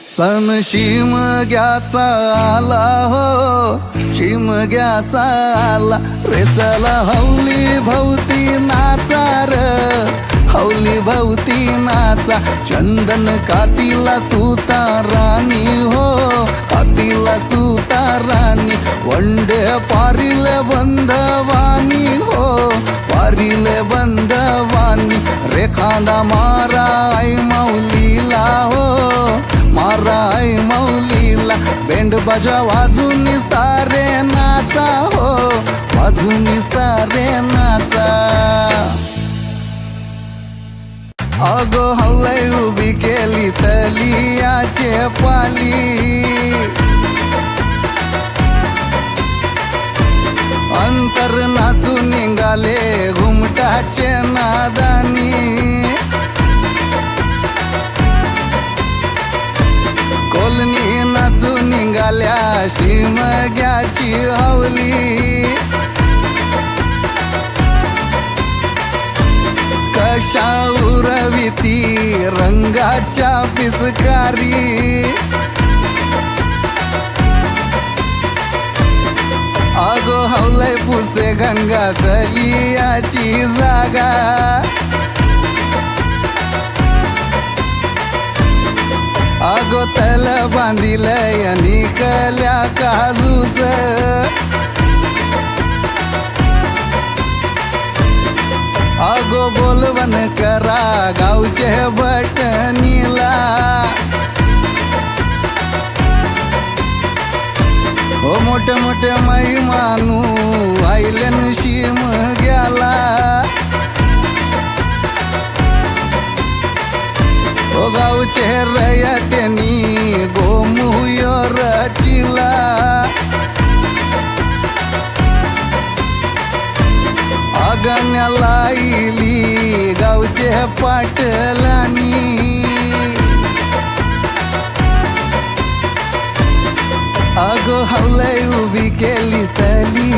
सण शिमग्याचा आला हो, शिमग्याचा आला रे, चला हौली भोवती नाचा र, हौली भोवती नाचा. चंदन कातीला सुता राणी हो, कातीला सुता राणी. वंडे पारिल बंधवानी हो, पारिल बंधवानी. रेखांदा मारा आई माऊलीला हो, मारा आई माऊलीला. बेंड बाजा वाजून सारे नाचा हो, वाजून सारे नाचा. अगो हौलय उभी केली तलियाचे पाली, अंतर नाचून निघाले घुमटाचे नादानी. कोलनी नाचून निघाल्या शिमग्याची हौली. कशा उरविती रंगाच्या पिचकारी. अगो हौलय पुसे गंगा तलियाची जागा. अगो तल बांधिलय निकल्या काजूच. अगो बोलवण करा गावचे बटणीला. हो मोठे मोठे माई मानू आईलन शिमग्याला. हो गावचे रयटनी गोमुयो रचिला. आगण्याला इली गावचे पाटलानी. अगो हौलय उभी केली तली